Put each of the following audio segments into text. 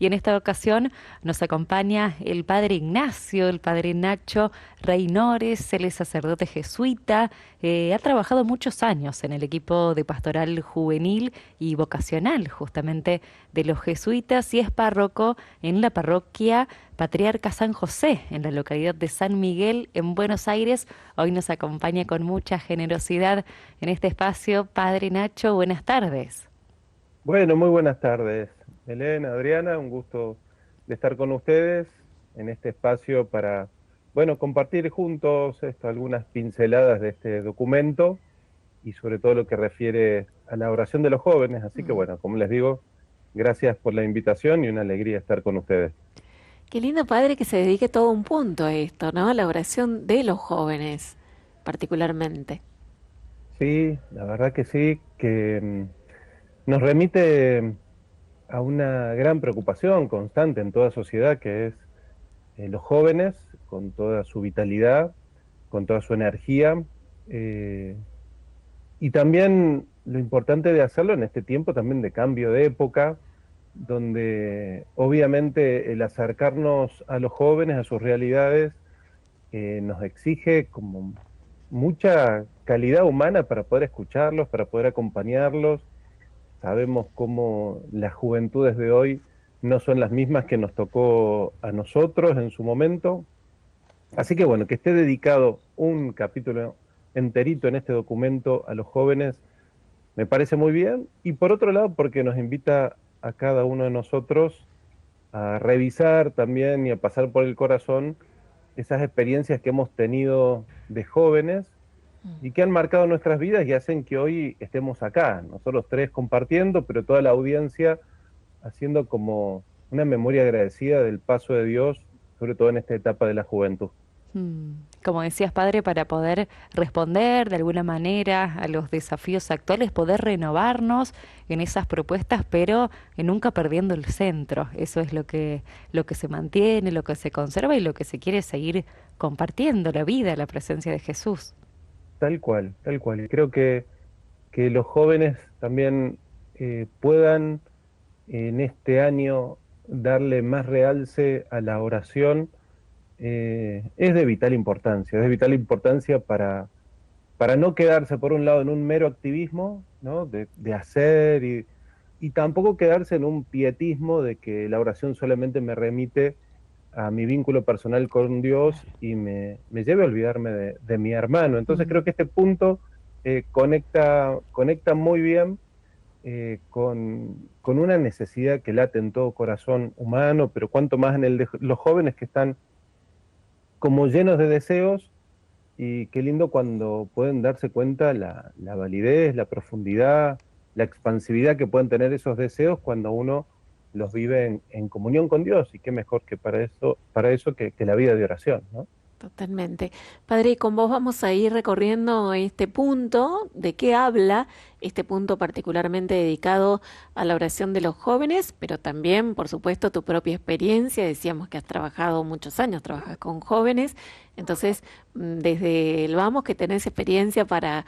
Y en esta ocasión nos acompaña el padre Ignacio, el padre Nacho Reynores. Él es sacerdote jesuita, ha trabajado muchos años en el equipo de pastoral juvenil y vocacional justamente de los jesuitas y es párroco en la parroquia Patriarca San José, en la localidad de San Miguel, en Buenos Aires. Hoy nos acompaña con mucha generosidad en este espacio. Padre Nacho, buenas tardes. Bueno, muy buenas tardes, Elena, Adriana, un gusto de estar con ustedes en este espacio para, bueno, compartir juntos algunas pinceladas de este documento y sobre todo lo que refiere a la oración de los jóvenes. Así que Mm. bueno, como les digo, gracias por la invitación y una alegría estar con ustedes. Qué lindo, padre, que se dedique todo un punto a esto, ¿no? A la oración de los jóvenes, particularmente. Sí, la verdad que sí, que nos remite a una gran preocupación constante en toda sociedad, que es los jóvenes, con toda su vitalidad, con toda su energía, eh, y también lo importante de hacerlo en este tiempo también de cambio de época, donde obviamente el acercarnos a los jóvenes, a sus realidades, nos exige como mucha calidad humana para poder escucharlos, para poder acompañarlos. Sabemos cómo las juventudes de hoy no son las mismas que nos tocó a nosotros en su momento. Así que bueno, que esté dedicado un capítulo enterito en este documento a los jóvenes me parece muy bien. Y por otro lado, porque nos invita a cada uno de nosotros a revisar también y a pasar por el corazón esas experiencias que hemos tenido de jóvenes y que han marcado nuestras vidas y hacen que hoy estemos acá, nosotros tres compartiendo, pero toda la audiencia haciendo como una memoria agradecida del paso de Dios, sobre todo en esta etapa de la juventud. Mm. Como decías, padre, para poder responder de alguna manera a los desafíos actuales, poder renovarnos en esas propuestas, pero nunca perdiendo el centro. Eso es lo que se mantiene, lo que se conserva y lo que se quiere seguir compartiendo, la vida, la presencia de Jesús. Tal cual, tal cual. Y creo que los jóvenes también puedan en este año darle más realce a la oración, es de vital importancia, es de vital importancia para no quedarse por un lado en un mero activismo, ¿no? De hacer y tampoco quedarse en un pietismo de que la oración solamente me remite a mi vínculo personal con Dios Claro. y me lleve a olvidarme de mi hermano. Entonces Mm. creo que este punto conecta muy bien con una necesidad que late en todo corazón humano, pero cuanto más en el de los jóvenes que están como llenos de deseos, y qué lindo cuando pueden darse cuenta la validez, la profundidad, la expansividad que pueden tener esos deseos cuando uno los vive en comunión con Dios, y qué mejor que para eso que la vida de oración, ¿no? Totalmente. Padre, y con vos vamos a ir recorriendo este punto, de qué habla este punto particularmente dedicado a la oración de los jóvenes, pero también, por supuesto, tu propia experiencia. Decíamos que has trabajado muchos años, trabajas con jóvenes, entonces, desde el vamos que tenés experiencia para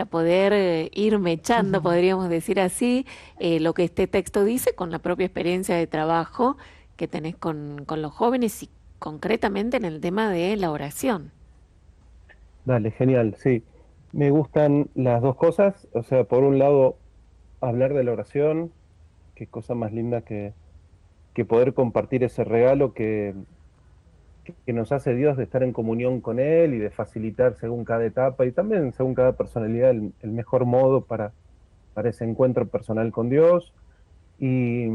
poder ir mechando, Ujú. podríamos decir así, lo que este texto dice con la propia experiencia de trabajo que tenés con los jóvenes y concretamente en el tema de la oración. Dale, genial, sí. Me gustan las dos cosas, o sea, por un lado, hablar de la oración, qué cosa más linda que poder compartir ese regalo que nos hace Dios de estar en comunión con Él y de facilitar según cada etapa y también según cada personalidad el mejor modo para ese encuentro personal con Dios y,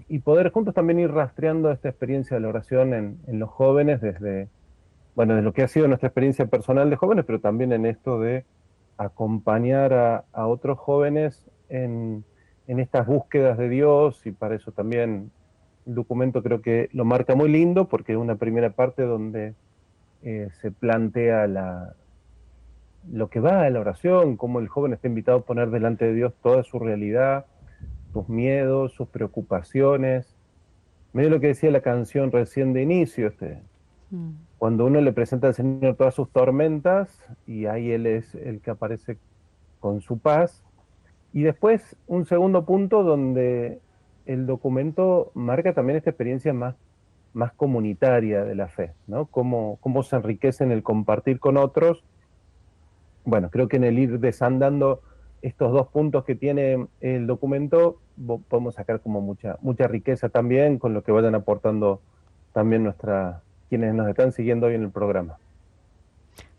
y poder juntos también ir rastreando esta experiencia de la oración en los jóvenes desde, bueno, de lo que ha sido nuestra experiencia personal de jóvenes, pero también en esto de acompañar a otros jóvenes en estas búsquedas de Dios y para eso también el documento creo que lo marca muy lindo porque es una primera parte donde se plantea lo que va a la oración, cómo el joven está invitado a poner delante de Dios toda su realidad, sus miedos, sus preocupaciones. Medio lo que decía la canción recién de inicio, Mm. cuando uno le presenta al Señor todas sus tormentas y ahí Él es el que aparece con su paz. Y después un segundo punto donde el documento marca también esta experiencia más comunitaria de la fe, ¿no? Cómo se enriquece en el compartir con otros. Bueno, creo que en el ir desandando estos dos puntos que tiene el documento, podemos sacar como mucha riqueza también con lo que vayan aportando también quienes nos están siguiendo hoy en el programa.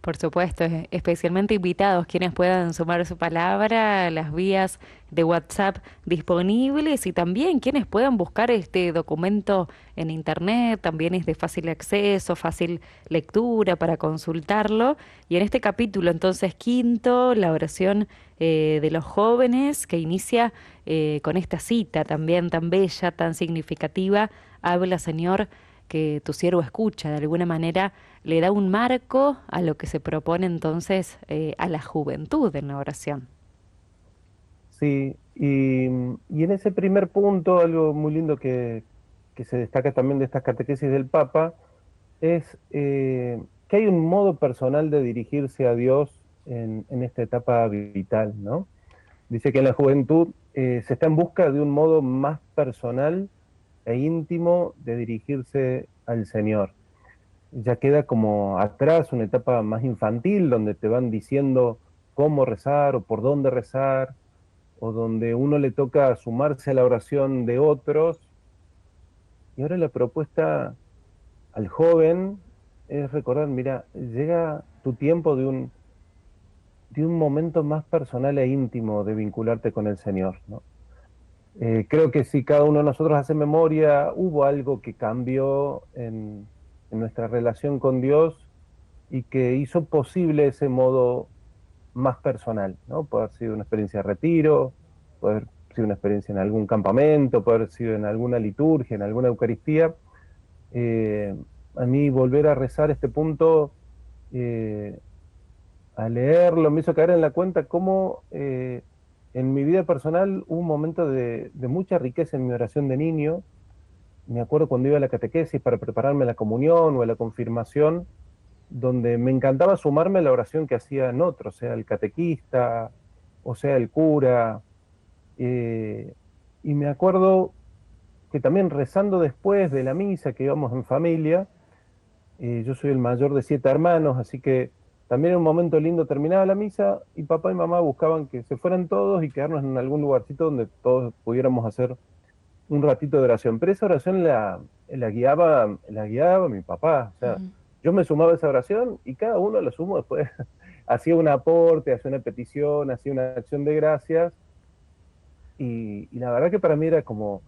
Por supuesto, especialmente invitados quienes puedan sumar su palabra, las vías de WhatsApp disponibles y también quienes puedan buscar este documento en internet, también es de fácil acceso, fácil lectura para consultarlo. Y en este capítulo, entonces, quinto, la oración de los jóvenes, que inicia con esta cita también tan bella, tan significativa: habla, Señor, que tu siervo escucha. De alguna manera le da un marco a lo que se propone entonces a la juventud en la oración. Sí, y en ese primer punto, algo muy lindo que se destaca también de estas catequesis del Papa, es que hay un modo personal de dirigirse a Dios en esta etapa vital, ¿no? Dice que en la juventud se está en busca de un modo más personal e íntimo de dirigirse al Señor. Ya queda como atrás una etapa más infantil donde te van diciendo cómo rezar o por dónde rezar, o donde uno le toca sumarse a la oración de otros. Y ahora la propuesta al joven es recordar, mira, llega tu tiempo de un momento más personal e íntimo de vincularte con el Señor, ¿no? Creo que si cada uno de nosotros hace memoria, hubo algo que cambió en nuestra relación con Dios y que hizo posible ese modo más personal, ¿no? Puede haber sido una experiencia de retiro, puede haber sido una experiencia en algún campamento, puede haber sido en alguna liturgia, en alguna Eucaristía. Eh, a mí volver a rezar este punto, eh, a leerlo, me hizo caer en la cuenta cómo en mi vida personal hubo un momento de mucha riqueza en mi oración de niño. Me acuerdo cuando iba a la catequesis para prepararme a la comunión o a la confirmación, donde me encantaba sumarme a la oración que hacían otros, sea el catequista, o sea el cura. eh, y me acuerdo que también rezando después de la misa que íbamos en familia, yo soy el mayor de 7 hermanos, así que también en un momento lindo terminaba la misa y papá y mamá buscaban que se fueran todos y quedarnos en algún lugarcito donde todos pudiéramos hacer un ratito de oración. Pero esa oración la guiaba mi papá. O sea, Ujú. yo me sumaba a esa oración y cada uno lo sumo después. Hacía un aporte, hacía una petición, hacía una acción de gracias. Y la verdad que para mí era como,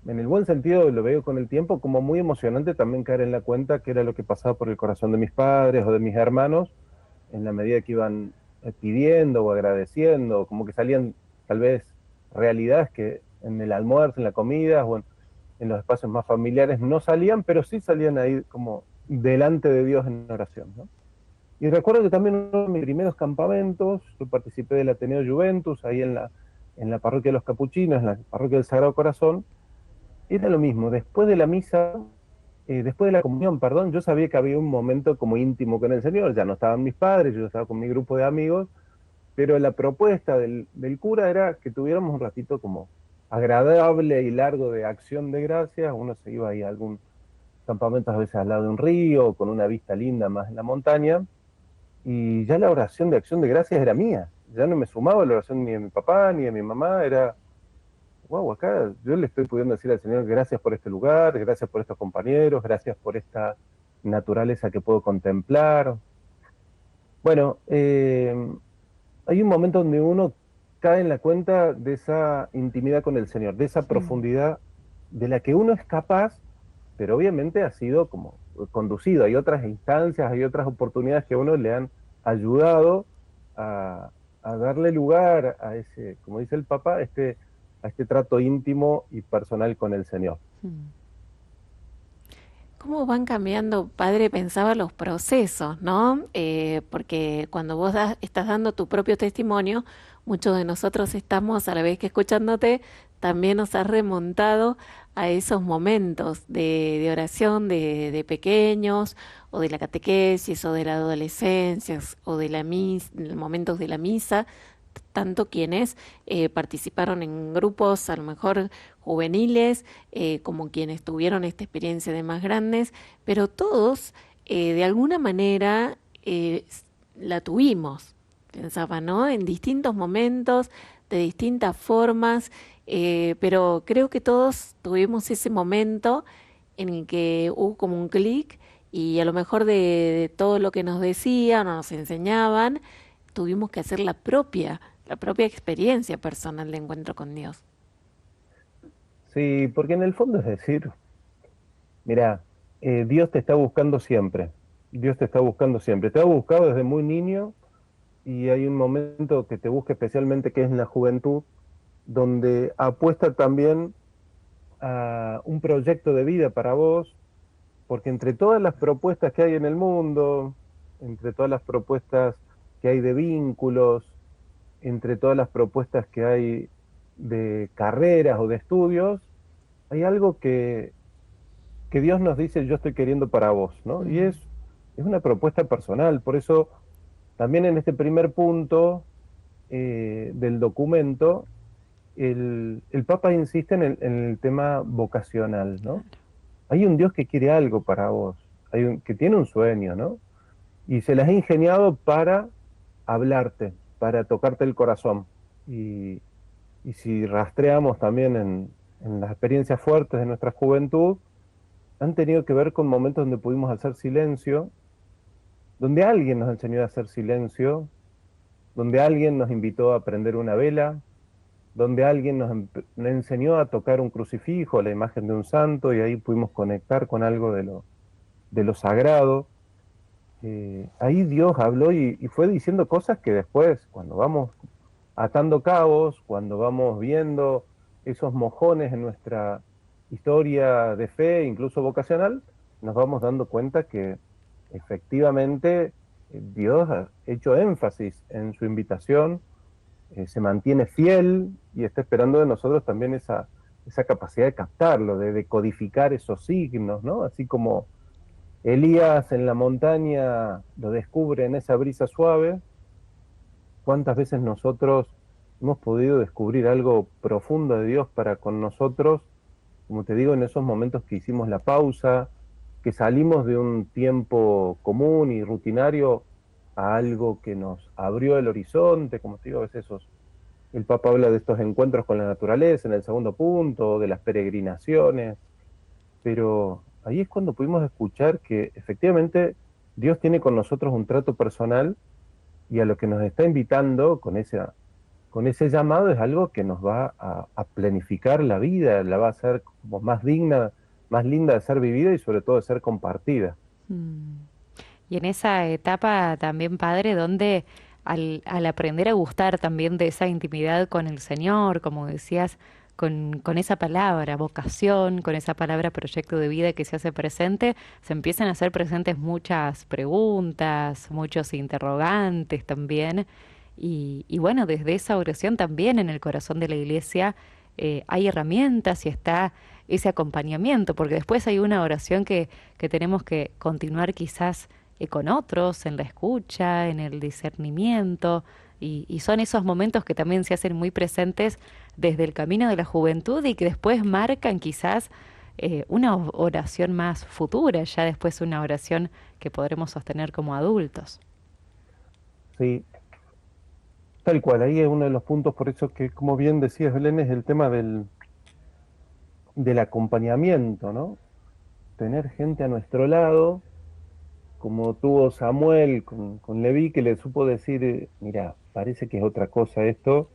en el buen sentido, lo veo con el tiempo, como muy emocionante también caer en la cuenta que era lo que pasaba por el corazón de mis padres o de mis hermanos, en la medida que iban pidiendo o agradeciendo, como que salían tal vez realidades que en el almuerzo, en la comida o en los espacios más familiares no salían, pero sí salían ahí como delante de Dios en oración, ¿no? Y recuerdo que también uno de mis primeros campamentos, yo participé del Ateneo Juventus, ahí en la parroquia de los Capuchinos, en la parroquia del Sagrado Corazón, era lo mismo, después de la misa, después de la comunión, perdón, yo sabía que había un momento como íntimo con el Señor, ya no estaban mis padres, yo estaba con mi grupo de amigos, pero la propuesta del cura era que tuviéramos un ratito como agradable y largo de acción de gracias. Uno se iba ahí a algún campamento a veces al lado de un río, con una vista linda más en la montaña, y ya la oración de acción de gracias era mía, ya no me sumaba la oración ni de mi papá ni de mi mamá, era, wow, acá yo le estoy pudiendo decir al Señor gracias por este lugar, gracias por estos compañeros, gracias por esta naturaleza que puedo contemplar. Bueno, hay un momento donde uno cae en la cuenta de esa intimidad con el Señor, de esa Mm. profundidad de la que uno es capaz, pero obviamente ha sido como conducido. Hay otras instancias, hay otras oportunidades que a uno le han ayudado a darle lugar a ese, como dice el Papa, a este trato íntimo y personal con el Señor. Mm. ¿Cómo van cambiando, padre? Pensaba los procesos, ¿no? Porque cuando vos estás dando tu propio testimonio, muchos de nosotros estamos, a la vez que escuchándote, también nos has remontado a esos momentos de oración de pequeños, o de la catequesis, o de la adolescencia, o de la momentos de la misa, tanto quienes participaron en grupos a lo mejor juveniles, como quienes tuvieron esta experiencia de más grandes, pero todos de alguna manera la tuvimos, pensaba, ¿no? En distintos momentos, de distintas formas, pero creo que todos tuvimos ese momento en el que hubo como un clic y a lo mejor de todo lo que nos decían o nos enseñaban, tuvimos que hacer la propia experiencia personal de encuentro con Dios. Sí, porque en el fondo es decir, mira, Dios te está buscando siempre, Dios te está buscando siempre, te ha buscado desde muy niño y hay un momento que te busca especialmente que es en la juventud, donde apuesta también a un proyecto de vida para vos, porque entre todas las propuestas que hay en el mundo, entre todas las propuestas que hay de vínculos, entre todas las propuestas que hay de carreras o de estudios, hay algo que Dios nos dice, yo estoy queriendo para vos, ¿no? Y Mm. es una propuesta personal, por eso también en este primer punto del documento, el Papa insiste en el tema vocacional, ¿no? Hay un Dios que quiere algo para vos, que tiene un sueño, ¿no? Y se las ha ingeniado para hablarte, para tocarte el corazón. Y, y si rastreamos también en las experiencias fuertes de nuestra juventud, han tenido que ver con momentos donde pudimos hacer silencio, donde alguien nos enseñó a hacer silencio, donde alguien nos invitó a prender una vela, donde alguien nos enseñó a tocar un crucifijo, la imagen de un santo, y ahí pudimos conectar con algo de lo sagrado. Ahí Dios habló y fue diciendo cosas que después, cuando vamos atando cabos, cuando vamos viendo esos mojones en nuestra historia de fe, incluso vocacional, nos vamos dando cuenta que efectivamente Dios ha hecho énfasis en su invitación, se mantiene fiel y está esperando de nosotros también esa capacidad de captarlo, de decodificar esos signos, ¿no? Así como Elías en la montaña lo descubre en esa brisa suave, ¿cuántas veces nosotros hemos podido descubrir algo profundo de Dios para con nosotros? Como te digo, en esos momentos que hicimos la pausa, que salimos de un tiempo común y rutinario a algo que nos abrió el horizonte, como te digo, a veces el Papa habla de estos encuentros con la naturaleza en el segundo punto, de las peregrinaciones, pero ahí es cuando pudimos escuchar que efectivamente Dios tiene con nosotros un trato personal y a lo que nos está invitando con ese llamado es algo que nos va a planificar la vida, la va a hacer como más digna, más linda de ser vivida y sobre todo de ser compartida. Mm. Y en esa etapa también, padre, donde al aprender a gustar también de esa intimidad con el Señor, como decías, con esa palabra, vocación, con esa palabra proyecto de vida que se hace presente, se empiezan a hacer presentes muchas preguntas, muchos interrogantes también. Y bueno, desde esa oración también en el corazón de la iglesia hay herramientas y está ese acompañamiento, porque después hay una oración que tenemos que continuar quizás con otros, en la escucha, en el discernimiento, y son esos momentos que también se hacen muy presentes desde el camino de la juventud y que después marcan quizás una oración más futura, ya después una oración que podremos sostener como adultos. Sí, tal cual, ahí es uno de los puntos, por eso que, como bien decías, Belén, es el tema del acompañamiento, ¿no? Tener gente a nuestro lado, como tuvo Samuel con Leví, que le supo decir, mira, parece que es otra cosa esto,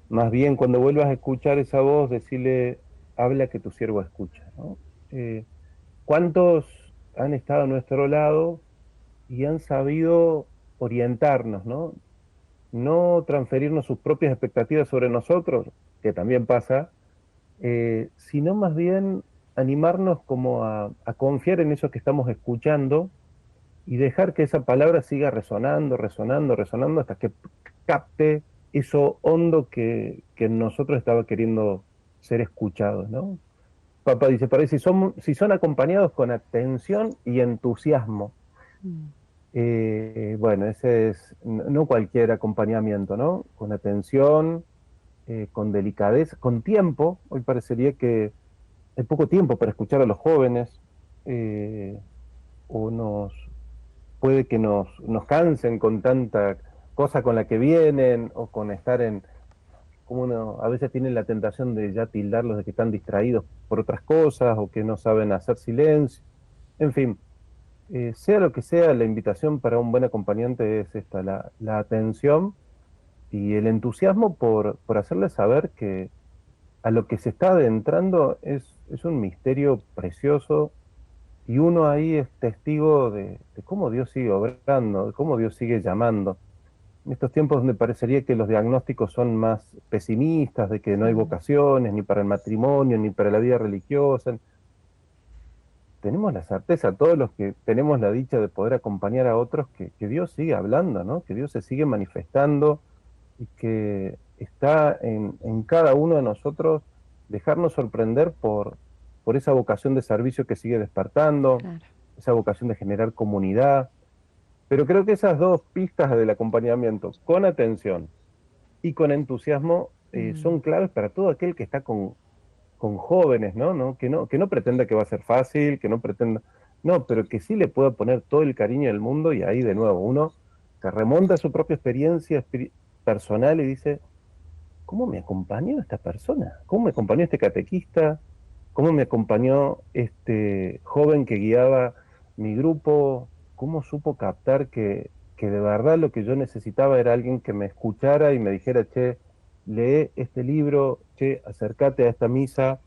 más bien cuando vuelvas a escuchar esa voz, decirle, habla que tu siervo escucha, ¿no? Eh, ¿Cuántos han estado a nuestro lado y han sabido orientarnos, ¿no? No transferirnos sus propias expectativas sobre nosotros, que también pasa, sino más bien animarnos como a confiar en eso que estamos escuchando y dejar que esa palabra siga resonando, resonando, resonando hasta que capte eso hondo que en nosotros estaba queriendo ser escuchados, ¿no? Papá dice, para si son acompañados con atención y entusiasmo, Mm. Bueno, ese es no cualquier acompañamiento, ¿no? Con atención, con delicadeza, con tiempo. Hoy parecería que hay poco tiempo para escuchar a los jóvenes, eh, o puede que nos cansen con tanta cosa con la que vienen, o con estar en, como uno a veces tiene la tentación de ya tildarlos de que están distraídos por otras cosas, o que no saben hacer silencio. En fin, sea lo que sea, la invitación para un buen acompañante es esta, la atención y el entusiasmo por hacerle saber que a lo que se está adentrando es un misterio precioso, y uno ahí es testigo de cómo Dios sigue obrando, de cómo Dios sigue llamando. En estos tiempos donde parecería que los diagnósticos son más pesimistas, de que no hay Mm, vocaciones ni para el matrimonio, ni para la vida religiosa, tenemos la certeza, todos los que tenemos la dicha de poder acompañar a otros, que Dios sigue hablando, ¿no? Que Dios se sigue manifestando, y que está en cada uno de nosotros dejarnos sorprender por esa vocación de servicio que sigue despertando, claro. esa vocación de generar comunidad. Pero creo que esas dos pistas del acompañamiento, con atención y con entusiasmo, Mm, son claves para todo aquel que está con jóvenes, ¿no? ¿No? Que no pretenda que va a ser fácil, que no pretenda, no, pero que sí le pueda poner todo el cariño del mundo, y ahí de nuevo uno se remonta a su propia experiencia personal y dice, ¿cómo me acompañó esta persona? ¿Cómo me acompañó este catequista? ¿Cómo me acompañó este joven que guiaba mi grupo? ¿Cómo supo captar que de verdad lo que yo necesitaba era alguien que me escuchara y me dijera, che, lee este libro, che, acércate a esta misa,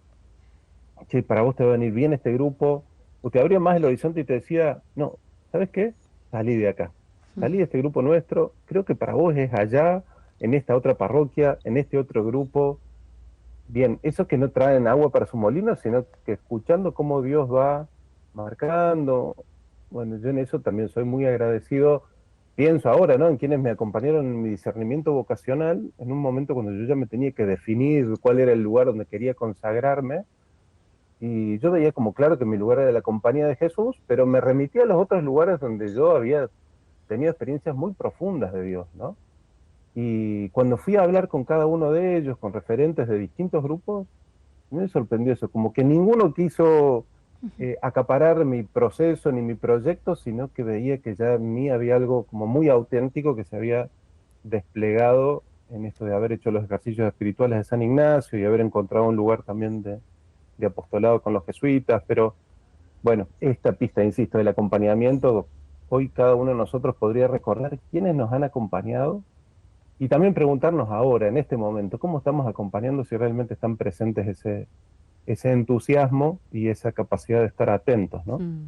che, para vos te va a venir bien este grupo? O te abría más el horizonte y te decía, no, ¿sabes qué? Salí de acá, mm, salí de este grupo nuestro, creo que para vos es allá, en esta otra parroquia, en este otro grupo. Bien, eso que no traen agua para su molino, sino que escuchando cómo Dios va marcando. Bueno, yo en eso también soy muy agradecido. Pienso ahora, ¿no? En quienes me acompañaron en mi discernimiento vocacional, en un momento cuando yo ya me tenía que definir cuál era el lugar donde quería consagrarme, y yo veía como claro que mi lugar era la compañía de Jesús, pero me remitía a los otros lugares donde yo había tenido experiencias muy profundas de Dios, ¿no? Y cuando fui a hablar con cada uno de ellos, con referentes de distintos grupos, me sorprendió eso, como que ninguno quiso ujú. acaparar mi proceso ni mi proyecto, sino que veía que ya en mí había algo como muy auténtico que se había desplegado en esto de haber hecho los ejercicios espirituales de San Ignacio y haber encontrado un lugar también de apostolado con los jesuitas. Pero bueno, esta pista, insisto, del acompañamiento, hoy cada uno de nosotros podría recordar quiénes nos han acompañado, y también preguntarnos ahora, en este momento, cómo estamos acompañando, si realmente están presentes ese entusiasmo y esa capacidad de estar atentos, ¿no? Mm,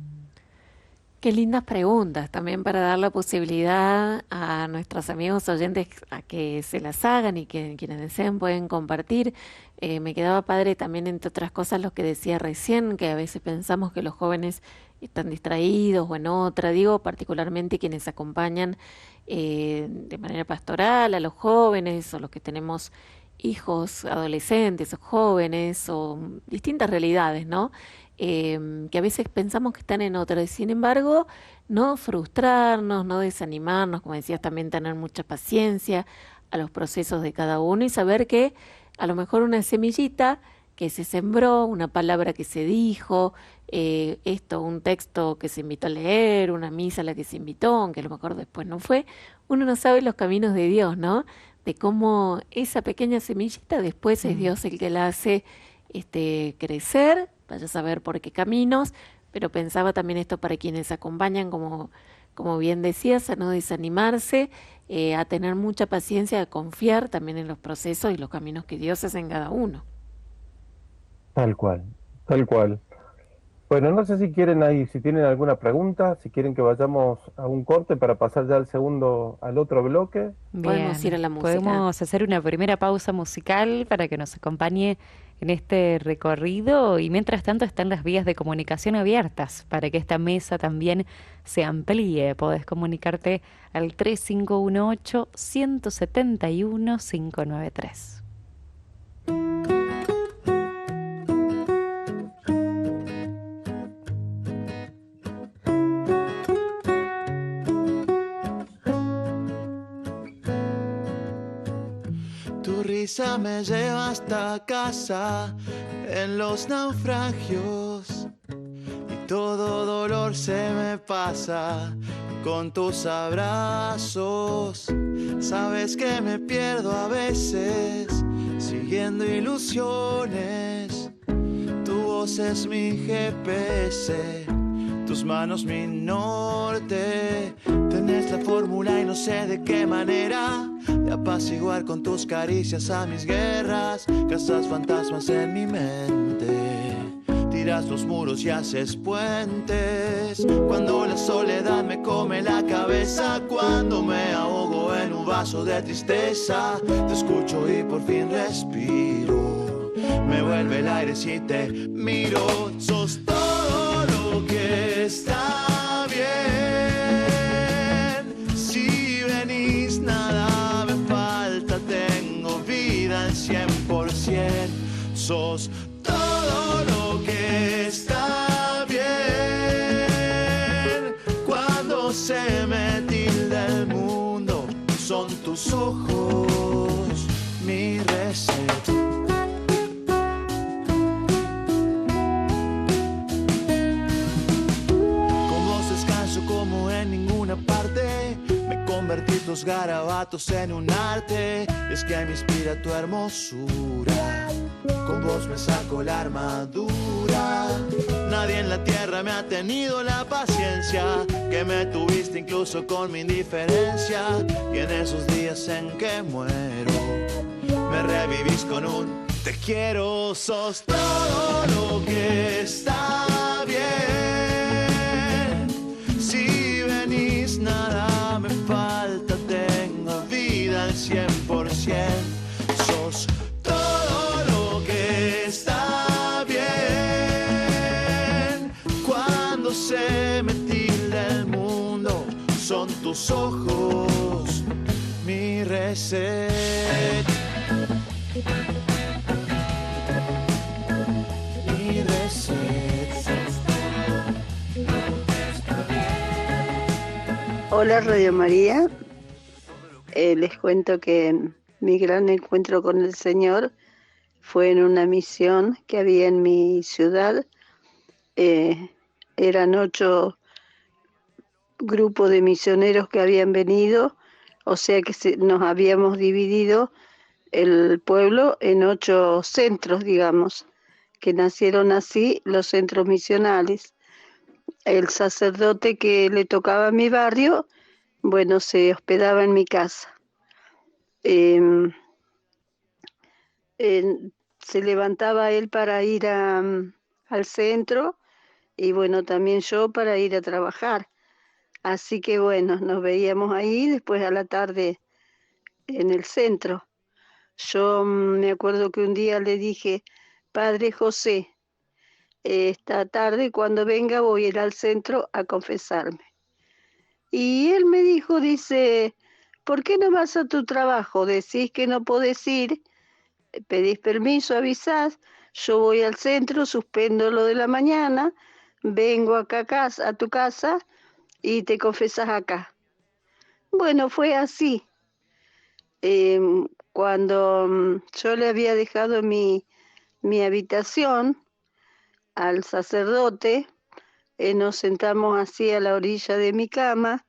Qué lindas preguntas también para dar la posibilidad a nuestros amigos oyentes a que se las hagan y que quienes deseen pueden compartir. Me quedaba padre también, entre otras cosas, lo que decía recién, que a veces pensamos que los jóvenes están distraídos o en otra. Digo, particularmente quienes acompañan de manera pastoral a los jóvenes o los que tenemos hijos adolescentes o jóvenes o distintas realidades, ¿no? Que a veces pensamos que están en otra. Y sin embargo, no frustrarnos, no desanimarnos, como decías, también tener mucha paciencia a los procesos de cada uno y saber que a lo mejor una semillita que se sembró, una palabra que se dijo, un texto que se invitó a leer, una misa a la que se invitó, aunque a lo mejor después no fue, uno no sabe los caminos de Dios, ¿no? De cómo esa pequeña semillita después es mm. Dios el que la hace crecer, vaya a saber por qué caminos, pero pensaba también esto para quienes acompañan, como bien decías, a no desanimarse, a tener mucha paciencia, a confiar también en los procesos y los caminos que Dios hace en cada uno. Tal cual, tal cual. Bueno, no sé si quieren ahí, si tienen alguna pregunta, si quieren que vayamos a un corte para pasar ya al otro bloque. Podemos ir a Bien, la música. podemos hacer una primera pausa musical para que nos acompañe en este recorrido y mientras tanto están las vías de comunicación abiertas para que esta mesa también se amplíe. Podés comunicarte al 3518-171-593. brisa me lleva hasta casa en los naufragios y todo dolor se me pasa con tus abrazos. Sabes que me pierdo a veces siguiendo ilusiones. Tu voz es mi GPS, tus manos mi norte. Tenés la fórmula y no sé de qué manera de apaciguar con tus caricias a mis guerras. Cazas fantasmas en mi mente, tiras los muros y haces puentes. Cuando la soledad me come la cabeza, cuando me ahogo en un vaso de tristeza, te escucho y por fin respiro. Me vuelve el aire si te miro. Sos todo lo que está bien. Si venís nada me falta, tengo vida al 100%. Sos todo lo que está bien. Cuando se me tilda el mundo, son tus ojos mi receta. Como en ninguna parte, me convertís los garabatos en un arte. Es que me inspira tu hermosura, con vos me saco la armadura. Nadie en la tierra me ha tenido la paciencia que me tuviste incluso con mi indiferencia. Y en esos días en que muero, me revivís con un te quiero. Sos todo lo que está bien. Si venís nada me falta, tengo vida al 100%. Sos todo lo que está bien. Cuando se me tilda el mundo, son tus ojos mi receta. Mi receta. Hola Radio María, les cuento que mi gran encuentro con el Señor fue en una misión que había en mi ciudad. Eran 8 grupos de misioneros que habían venido, o sea que nos habíamos dividido el pueblo en 8 centros, digamos, que nacieron así los centros misionales. El sacerdote que le tocaba a mi barrio, bueno, se hospedaba en mi casa. Se levantaba él para ir al centro y bueno, también yo para ir a trabajar. Así que bueno, nos veíamos ahí, después a la tarde en el centro. Yo me acuerdo que un día le dije, Padre José, esta tarde cuando venga voy a ir al centro a confesarme. Y él me dijo, dice, ¿por qué no vas a tu trabajo? Decís que no podés ir, pedís permiso, avisás, yo voy al centro, suspendo lo de la mañana, vengo acá a tu casa y te confesás acá. Bueno, fue así. Cuando yo le había dejado mi habitación al sacerdote, nos sentamos así a la orilla de mi cama,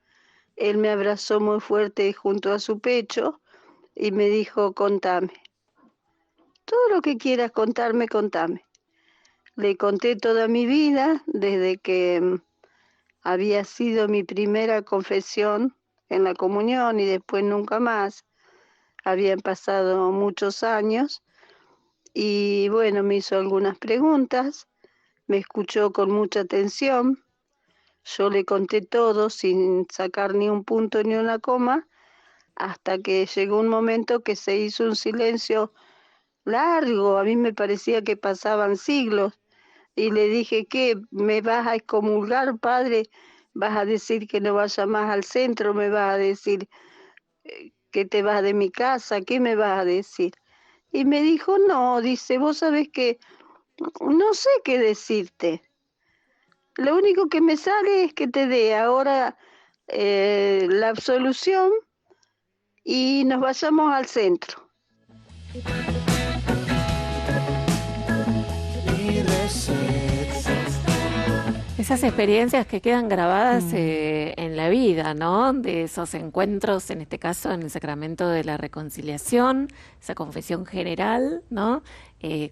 él me abrazó muy fuerte junto a su pecho y me dijo, contame, todo lo que quieras contarme, contame. Le conté toda mi vida, desde que había sido mi primera confesión en la comunión y después nunca más. Habían pasado muchos años y bueno, me hizo algunas preguntas, me escuchó con mucha atención. Yo le conté todo sin sacar ni un punto ni una coma, hasta que llegó un momento que se hizo un silencio largo. A mí me parecía que pasaban siglos. Y le dije, ¿qué? ¿Me vas a excomulgar, padre? ¿Vas a decir que no vaya más al centro? ¿Me vas a decir que te vas de mi casa? ¿Qué me vas a decir? Y me dijo, no, dice, vos sabés que no sé qué decirte. Lo único que me sale es que te dé ahora la absolución y nos vayamos al centro. Esas experiencias que quedan grabadas en la vida, ¿no? De esos encuentros, en este caso en el sacramento de la reconciliación, esa confesión general, ¿no?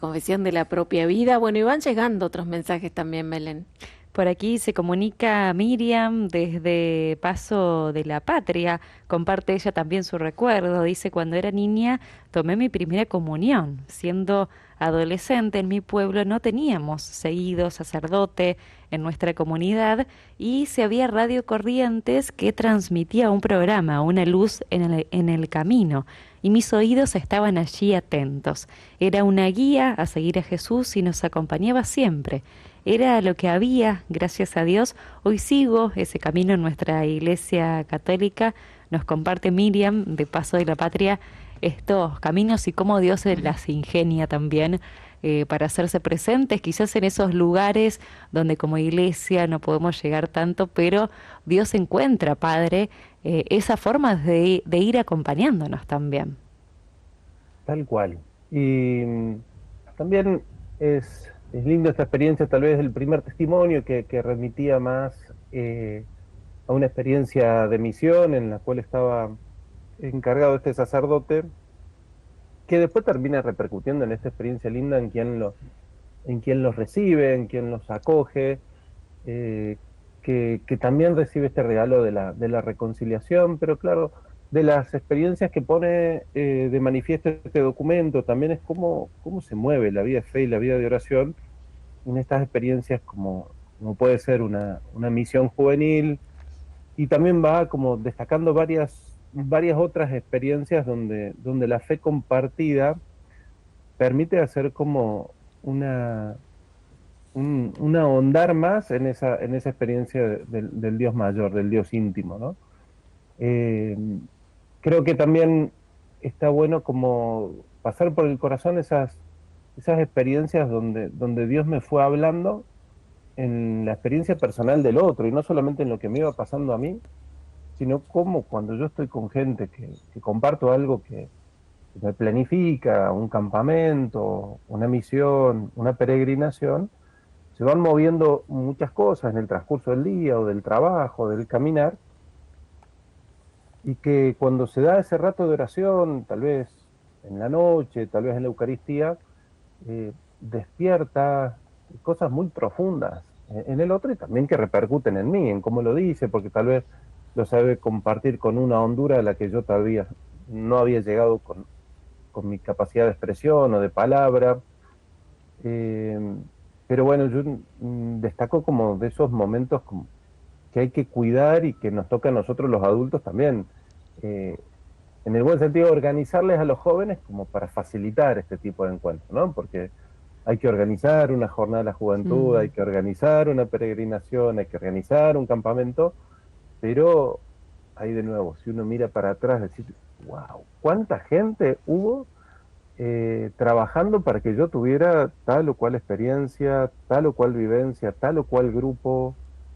Confesión de la propia vida. Bueno, y van llegando otros mensajes también, Belén. Por aquí se comunica Miriam desde Paso de la Patria. Comparte ella también su recuerdo. Dice, cuando era niña tomé mi primera comunión. Siendo adolescente en mi pueblo no teníamos seguido sacerdote en nuestra comunidad y se había Radio Corrientes que transmitía un programa, una luz en el camino. Y mis oídos estaban allí atentos. Era una guía a seguir a Jesús y nos acompañaba siempre. Era lo que había, gracias a Dios. Hoy sigo ese camino en nuestra Iglesia Católica. Nos comparte Miriam de Paso de la Patria estos caminos y cómo Dios se las ingenia también para hacerse presentes, quizás en esos lugares donde como Iglesia no podemos llegar tanto, pero Dios encuentra, Padre, esa forma de ir acompañándonos también. Tal cual. Y también es lindo esta experiencia, tal vez el primer testimonio que remitía más a una experiencia de misión en la cual estaba encargado este sacerdote, que después termina repercutiendo en esta experiencia linda en quien los recibe, en quien los acoge, que también recibe este regalo de la reconciliación, pero claro, de las experiencias que pone de manifiesto este documento, también es cómo se mueve la vida de fe y la vida de oración en estas experiencias como puede ser una misión juvenil, y también va como destacando varias otras experiencias donde la fe compartida permite hacer como un ahondar más en esa experiencia del Dios mayor, del Dios íntimo, ¿no? Creo que también está bueno como pasar por el corazón esas experiencias donde Dios me fue hablando en la experiencia personal del otro, y no solamente en lo que me iba pasando a mí, sino como cuando yo estoy con gente que comparto algo que me planifica, un campamento, una misión, una peregrinación, se van moviendo muchas cosas en el transcurso del día o del trabajo, del caminar, y que cuando se da ese rato de oración, tal vez en la noche, tal vez en la Eucaristía, despierta cosas muy profundas en el otro y también que repercuten en mí, en cómo lo dice, porque tal vez lo sabe compartir con una hondura a la que yo todavía no había llegado con mi capacidad de expresión o de palabra. Pero bueno, yo destaco como de esos momentos como que hay que cuidar y que nos toca a nosotros los adultos también, en el buen sentido, organizarles a los jóvenes como para facilitar este tipo de encuentros, ¿no? Porque hay que organizar una jornada de la juventud, hay que organizar una peregrinación, hay que organizar un campamento, pero ahí de nuevo, si uno mira para atrás, decir, wow, ¿cuánta gente hubo trabajando para que yo tuviera tal o cual experiencia, tal o cual vivencia, tal o cual grupo,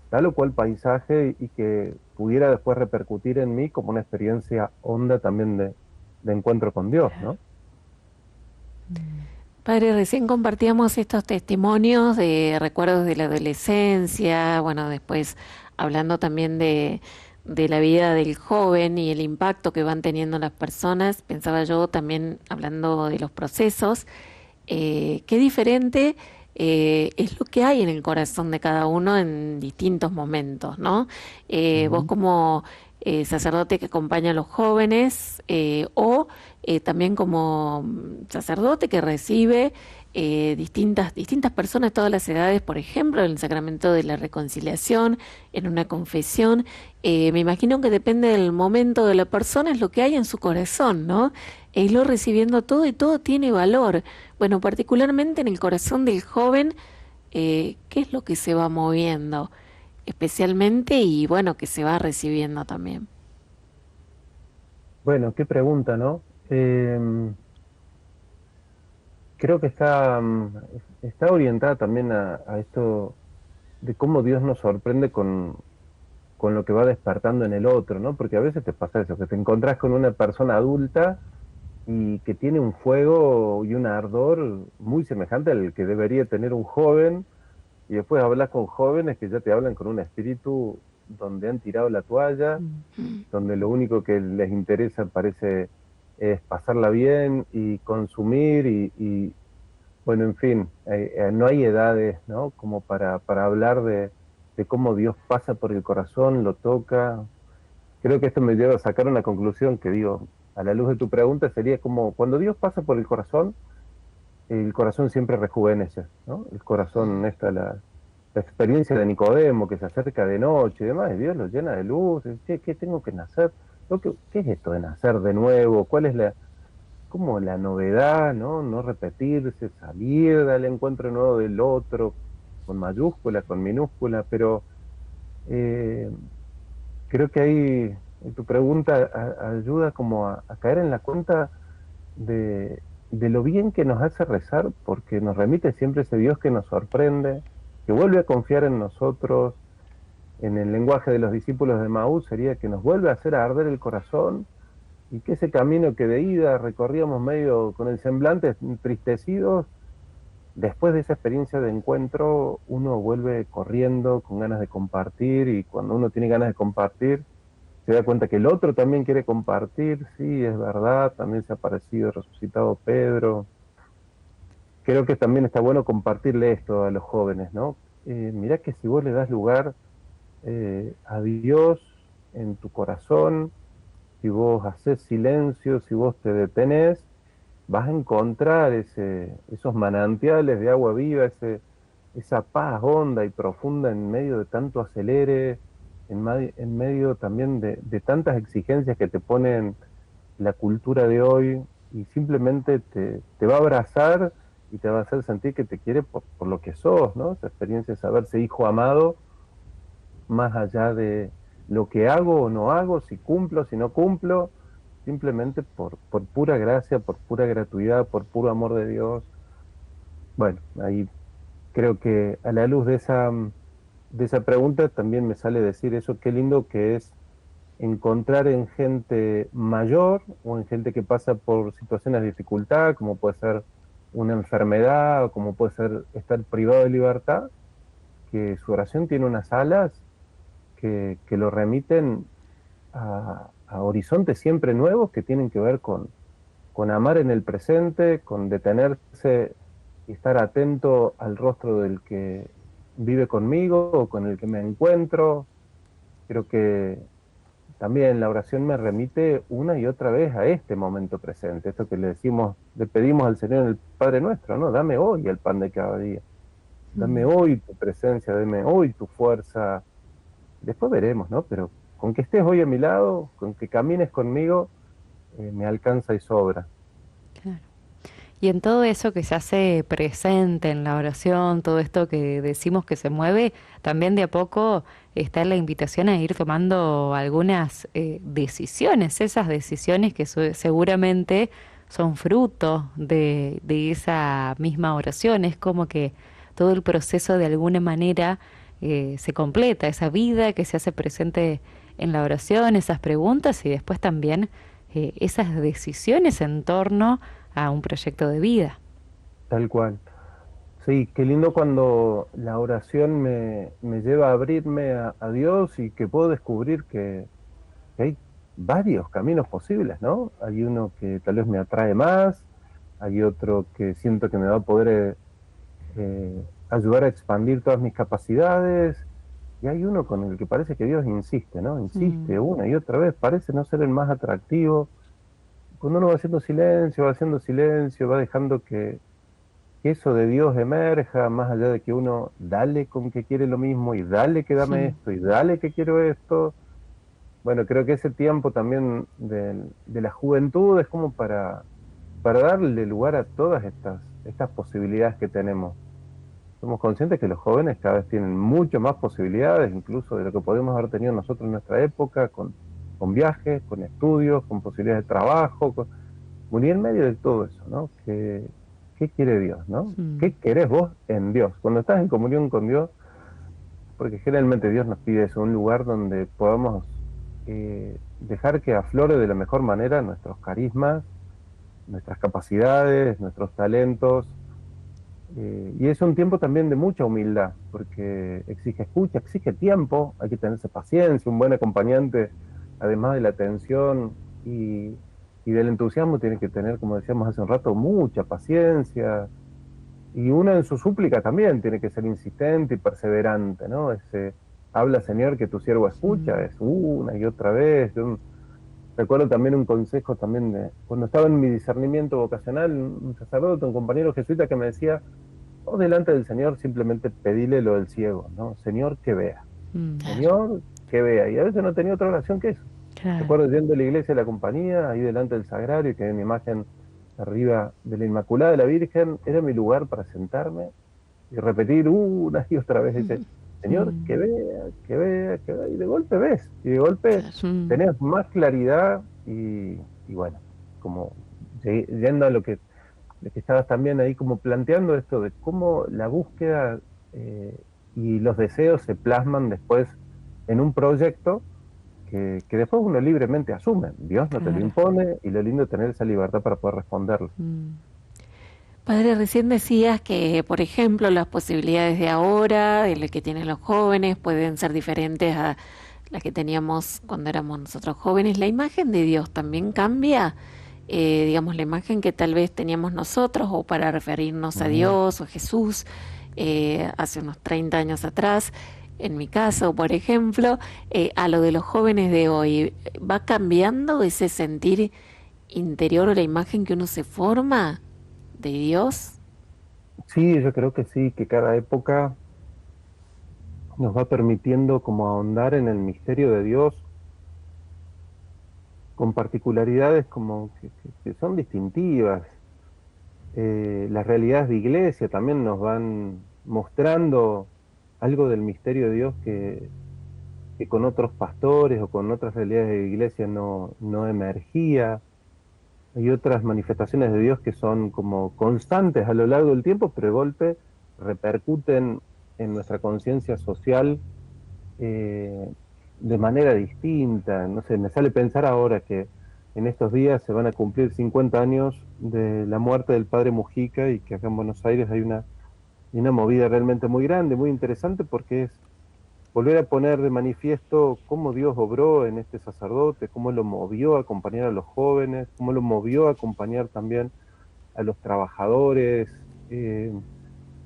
tal o cual paisaje, y que pudiera después repercutir en mí como una experiencia honda también de encuentro con Dios, ¿no? Padre, recién compartíamos estos testimonios de recuerdos de la adolescencia, bueno, después hablando también de la vida del joven y el impacto que van teniendo las personas. Pensaba yo también, hablando de los procesos, qué diferente es lo que hay en el corazón de cada uno en distintos momentos, ¿no? Vos como sacerdote que acompaña a los jóvenes o también como sacerdote que recibe distintas personas de todas las edades, por ejemplo, en el sacramento de la reconciliación, en una confesión. Me imagino que depende del momento de la persona, es lo que hay en su corazón, ¿no? E irlo recibiendo todo y todo tiene valor. Bueno, particularmente en el corazón del joven, ¿qué es lo que se va moviendo? Especialmente y bueno, que se va recibiendo también. Bueno, qué pregunta, ¿no? Creo que está orientada también a esto de cómo Dios nos sorprende con lo que va despertando en el otro, ¿no? Porque a veces te pasa eso, que te encontrás con una persona adulta y que tiene un fuego y un ardor muy semejante al que debería tener un joven, y después hablas con jóvenes que ya te hablan con un espíritu donde han tirado la toalla, donde lo único que les interesa parece es pasarla bien y consumir bueno, en fin, no hay edades, ¿no? Como para hablar de cómo Dios pasa por el corazón, lo toca. Creo que esto me lleva a sacar una conclusión que digo, a la luz de tu pregunta, sería como cuando Dios pasa por el corazón siempre rejuvenece, ¿no? El corazón, la experiencia de Nicodemo, que se acerca de noche y demás, y Dios lo llena de luz. ¿Qué tengo que nacer? ¿Qué es esto de nacer de nuevo? ¿Cuál es como la novedad, ¿no? No repetirse, salir al encuentro nuevo del otro, con mayúscula, con minúscula, pero eh, creo que ahí en tu pregunta ayuda como a caer en la cuenta de lo bien que nos hace rezar, porque nos remite siempre ese Dios que nos sorprende, que vuelve a confiar en nosotros. En el lenguaje de los discípulos de Maús sería que nos vuelve a hacer arder el corazón, y que ese camino que de ida recorríamos medio con el semblante entristecidos, después de esa experiencia de encuentro uno vuelve corriendo con ganas de compartir, y cuando uno tiene ganas de compartir se da cuenta que el otro también quiere compartir. Sí, es verdad, también se ha aparecido resucitado Pedro. Creo que también está bueno compartirle esto a los jóvenes, ¿no? Mirá que si vos le das lugar a Dios en tu corazón, si vos haces silencio, si vos te detenés, vas a encontrar esos manantiales de agua viva, esa paz honda y profunda en medio de tanto acelere, en medio también de tantas exigencias que te ponen la cultura de hoy, y simplemente te va a abrazar y te va a hacer sentir que te quiere por lo que sos, ¿no? Esa experiencia de saberse hijo amado, más allá de lo que hago o no hago, si cumplo, si no cumplo, simplemente por pura gracia, por pura gratuidad, por puro amor de Dios. Bueno, ahí creo que a la luz de esa pregunta también me sale decir eso, qué lindo que es encontrar en gente mayor o en gente que pasa por situaciones de dificultad, como puede ser una enfermedad o como puede ser estar privado de libertad, que su oración tiene unas alas que lo remiten a horizontes siempre nuevos que tienen que ver con amar en el presente, con detenerse y estar atento al rostro del que vive conmigo o con el que me encuentro. Creo que también la oración me remite una y otra vez a este momento presente, esto que le pedimos al Señor en el Padre Nuestro, ¿no? Dame hoy el pan de cada día, dame hoy tu presencia, dame hoy tu fuerza. Después veremos, ¿no? Pero con que estés hoy a mi lado, con que camines conmigo, me alcanza y sobra. Claro. Y en todo eso que se hace presente en la oración, todo esto que decimos que se mueve, también de a poco está la invitación a ir tomando algunas decisiones, esas decisiones que seguramente son fruto de esa misma oración. Es como que todo el proceso de alguna manera se completa, esa vida que se hace presente en la oración, esas preguntas y después también esas decisiones en torno a un proyecto de vida. Tal cual. Sí, qué lindo cuando la oración me lleva a abrirme a Dios, y que puedo descubrir que hay varios caminos posibles, ¿no? Hay uno que tal vez me atrae más, hay otro que siento que me va a poder ayudar a expandir todas mis capacidades, y hay uno con el que parece que Dios insiste, ¿no? Insiste una y otra vez, parece no ser el más atractivo. Cuando uno va haciendo silencio, va dejando que eso de Dios emerja, más allá de que uno dale con que quiere lo mismo, y dale que dame esto, y dale que quiero esto. Bueno, creo que ese tiempo también de la juventud es como para darle lugar a todas estas posibilidades que tenemos. Somos conscientes que los jóvenes cada vez tienen mucho más posibilidades, incluso de lo que podemos haber tenido nosotros en nuestra época, con viajes, con estudios, con posibilidades de trabajo, muy en medio de todo eso, ¿no? ¿Qué quiere Dios, no? ¿Qué querés vos en Dios? Cuando estás en comunión con Dios, porque generalmente Dios nos pide eso, un lugar donde podamos dejar que aflore de la mejor manera nuestros carismas, nuestras capacidades, nuestros talentos. Y es un tiempo también de mucha humildad, porque exige escucha, exige tiempo, hay que tenerse paciencia, un buen acompañante, además de la atención y del entusiasmo, tiene que tener, como decíamos hace un rato, mucha paciencia. Y uno en su súplica también tiene que ser insistente y perseverante, ¿no? Habla, Señor, que tu siervo escucha, es una y otra vez. Recuerdo también un consejo también cuando estaba en mi discernimiento vocacional, un sacerdote, un compañero jesuita que me decía, o delante del Señor simplemente pedile lo del ciego, ¿no? Señor, que vea. Señor, que vea. Y a veces no tenía otra oración que eso. Claro. Recuerdo yendo a la iglesia de la compañía, ahí delante del sagrario, que hay una imagen arriba de la Inmaculada de la Virgen, era mi lugar para sentarme y repetir una y otra vez ese, Señor, que vea, que vea, que vea, y de golpe ves, y de golpe tenés más claridad y bueno, como yendo a lo que estabas también ahí como planteando esto de cómo la búsqueda y los deseos se plasman después en un proyecto que después uno libremente asume. Dios no te lo impone y lo lindo es tener esa libertad para poder responderlo. Padre, recién decías que, por ejemplo, las posibilidades de ahora, de lo que tienen los jóvenes, pueden ser diferentes a las que teníamos cuando éramos nosotros jóvenes. ¿La imagen de Dios también cambia? Digamos, la imagen que tal vez teníamos nosotros, o para referirnos a Dios o a Jesús, hace unos 30 años atrás, en mi caso, por ejemplo, a lo de los jóvenes de hoy. ¿Va cambiando ese sentir interior o la imagen que uno se forma de Dios? Sí, yo creo que sí, que cada época nos va permitiendo como ahondar en el misterio de Dios con particularidades como que son distintivas. Las realidades de iglesia también nos van mostrando algo del misterio de Dios que con otros pastores o con otras realidades de iglesia no emergía. Hay otras manifestaciones de Dios que son como constantes a lo largo del tiempo, pero de golpe repercuten en nuestra conciencia social de manera distinta. No sé, me sale pensar ahora que en estos días se van a cumplir 50 años de la muerte del padre Mujica y que acá en Buenos Aires hay una movida realmente muy grande, muy interesante, porque es volver a poner de manifiesto cómo Dios obró en este sacerdote, cómo lo movió a acompañar a los jóvenes, cómo lo movió a acompañar también a los trabajadores, en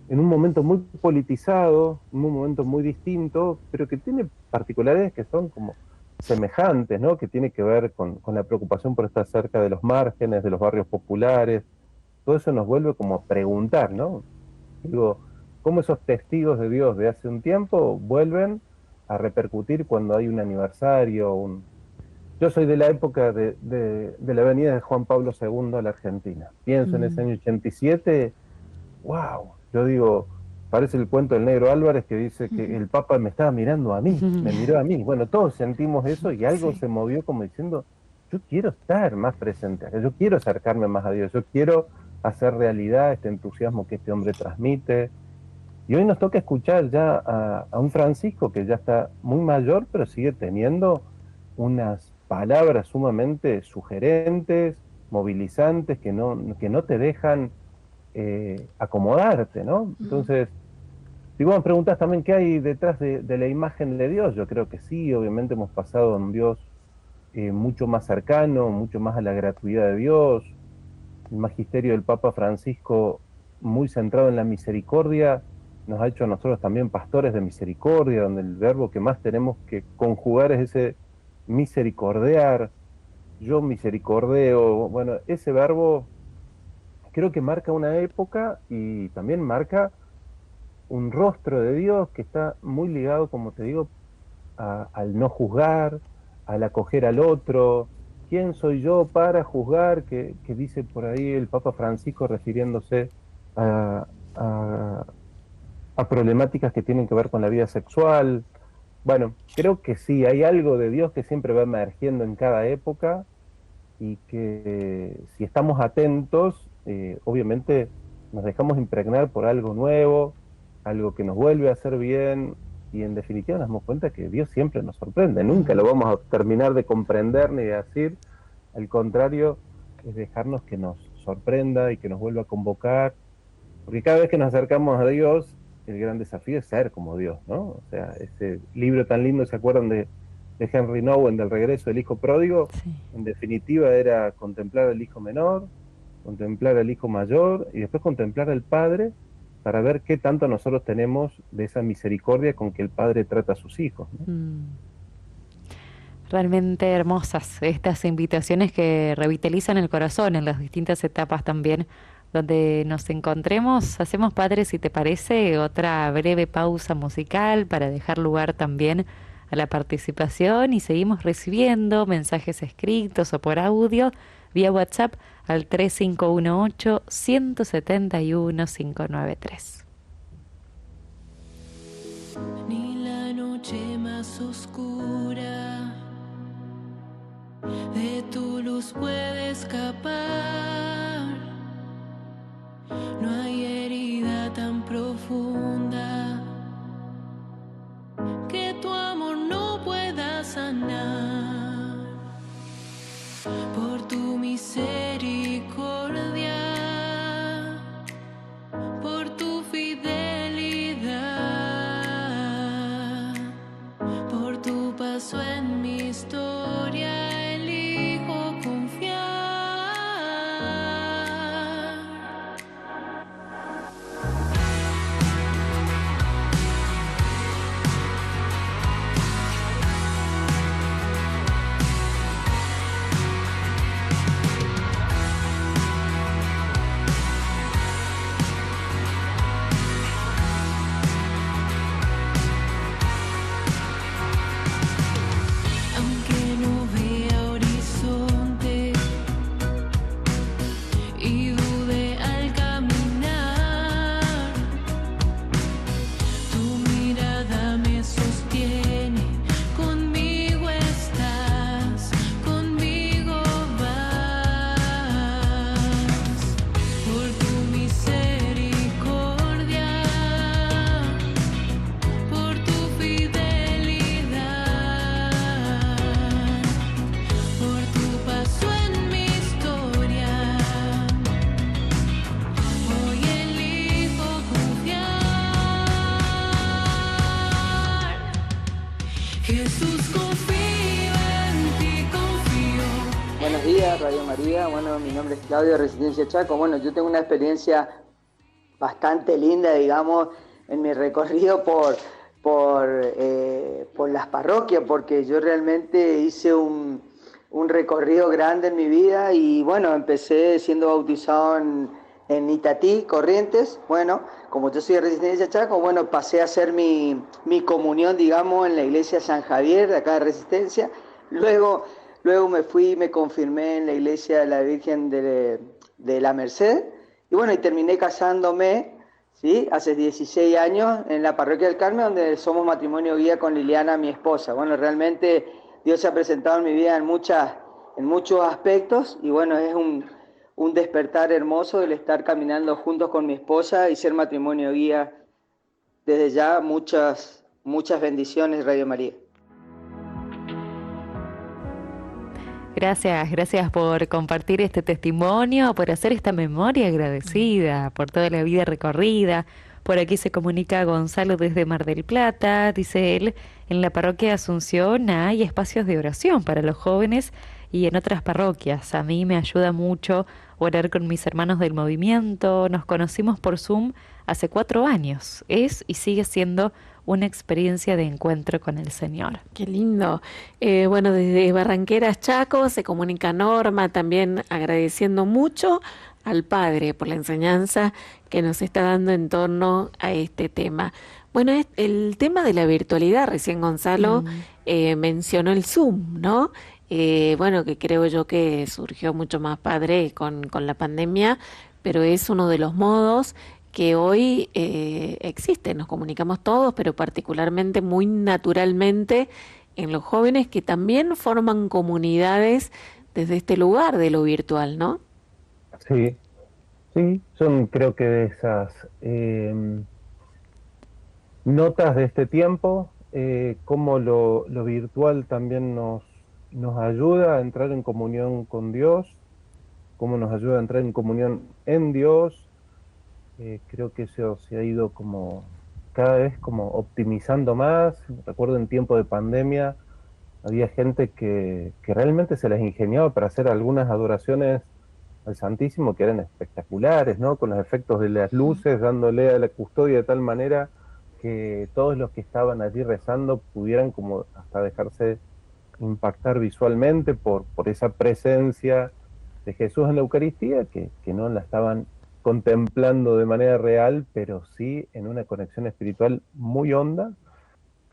un momento muy politizado, en un momento muy distinto, pero que tiene particularidades que son como semejantes, ¿no? Que tiene que ver con la preocupación por estar cerca de los márgenes, de los barrios populares. Todo eso nos vuelve como a preguntar, ¿no? Digo, cómo esos testigos de Dios de hace un tiempo vuelven a repercutir cuando hay un aniversario. Yo soy de la época de la venida de Juan Pablo II a la Argentina. Pienso en ese año 87, wow, yo digo, parece el cuento del Negro Álvarez que dice que el Papa me estaba mirando a mí, me miró a mí. Bueno, todos sentimos eso y algo se movió como diciendo, yo quiero estar más presente, yo quiero acercarme más a Dios, yo quiero hacer realidad este entusiasmo que este hombre transmite. Y hoy nos toca escuchar ya a un Francisco que ya está muy mayor, pero sigue teniendo unas palabras sumamente sugerentes, movilizantes, que no te dejan acomodarte, ¿no? Entonces, si vos me preguntás también qué hay detrás de la imagen de Dios, yo creo que sí, obviamente hemos pasado a un Dios mucho más cercano, mucho más a la gratuidad de Dios. El magisterio del Papa Francisco, muy centrado en la misericordia, nos ha hecho a nosotros también pastores de misericordia, donde el verbo que más tenemos que conjugar es ese misericordiar, yo misericordeo. Bueno, ese verbo creo que marca una época y también marca un rostro de Dios que está muy ligado, como te digo, al no juzgar, al acoger al otro. ¿Quién soy yo para juzgar? Que dice por ahí el Papa Francisco refiriéndose a problemáticas que tienen que ver con la vida sexual. Bueno, creo que sí, hay algo de Dios que siempre va emergiendo en cada época y que si estamos atentos, obviamente nos dejamos impregnar por algo nuevo, algo que nos vuelve a hacer bien, y en definitiva nos damos cuenta que Dios siempre nos sorprende, nunca lo vamos a terminar de comprender ni de decir, al contrario, es dejarnos que nos sorprenda y que nos vuelva a convocar, porque cada vez que nos acercamos a Dios, el gran desafío es ser como Dios, ¿no? O sea, ese libro tan lindo, ¿se acuerdan de Henry Nowen, del regreso del hijo pródigo? Sí. En definitiva era contemplar al hijo menor, contemplar al hijo mayor y después contemplar al padre para ver qué tanto nosotros tenemos de esa misericordia con que el padre trata a sus hijos, ¿no? Realmente hermosas estas invitaciones que revitalizan el corazón en las distintas etapas también donde nos encontremos. Hacemos, Padre, si te parece, otra breve pausa musical para dejar lugar también a la participación y seguimos recibiendo mensajes escritos o por audio vía WhatsApp al 3518-171-593. Ni la noche más oscura de tu luz puede escapar. No hay herida tan profunda que tu amor no pueda sanar. Por tu misericordia, por tu fidelidad, por tu paso en mi historia, elijo confiar. Aunque no vea horizonte y dude al caminar, tu mirada me sostiene. Conmigo estás, conmigo vas. Por tu misericordia, por tu fidelidad, por tu paso en mi historia, hoy elijo confiar. Jesús, confío en ti, confío. Buenos días, Radio María. Bueno, mi nombre es Claudio, de Resistencia Chaco. Bueno, yo tengo una experiencia bastante linda, digamos, en mi recorrido por las parroquias, porque yo realmente hice un recorrido grande en mi vida y bueno, empecé siendo bautizado en Itatí, Corrientes. Bueno, como yo soy de Resistencia Chaco, bueno, pasé a hacer mi comunión, digamos, en la iglesia San Javier, de acá de Resistencia. Luego me fui y me confirmé en la iglesia de la Virgen de la Merced. Y bueno, y terminé casándome, ¿sí? Hace 16 años en la parroquia del Carmen, donde somos matrimonio guía con Liliana, mi esposa. Bueno, realmente Dios se ha presentado en mi vida en muchos aspectos y bueno, es un despertar hermoso el estar caminando juntos con mi esposa y ser matrimonio guía. Desde ya, muchas bendiciones, Radio María. Gracias por compartir este testimonio, por hacer esta memoria agradecida, por toda la vida recorrida. Por aquí se comunica Gonzalo desde Mar del Plata, dice él, en la parroquia de Asunción hay espacios de oración para los jóvenes y en otras parroquias. A mí me ayuda mucho orar con mis hermanos del movimiento. Nos conocimos por Zoom hace 4 años. Es y sigue siendo una experiencia de encuentro con el Señor. Qué lindo. Bueno, desde Barranqueras, Chaco, se comunica Norma también agradeciendo mucho al Padre por la enseñanza que nos está dando en torno a este tema. Bueno, el tema de la virtualidad, recién Gonzalo mencionó el Zoom, ¿no? Bueno, que creo yo que surgió mucho más, Padre, con la pandemia, pero es uno de los modos que hoy existe. Nos comunicamos todos, pero particularmente muy naturalmente en los jóvenes que también forman comunidades desde este lugar de lo virtual, ¿no? Sí, son creo que de esas notas de este tiempo, cómo lo virtual también nos ayuda a entrar en comunión con Dios, cómo nos ayuda a entrar en comunión en Dios. Creo que eso se ha ido como cada vez como optimizando más. Recuerdo en tiempo de pandemia había gente que realmente se les ingeniaba para hacer algunas adoraciones al Santísimo que eran espectaculares, ¿no? Con los efectos de las luces, dándole a la custodia de tal manera que todos los que estaban allí rezando pudieran como hasta dejarse impactar visualmente por esa presencia de Jesús en la Eucaristía, que no la estaban contemplando de manera real, pero sí en una conexión espiritual muy honda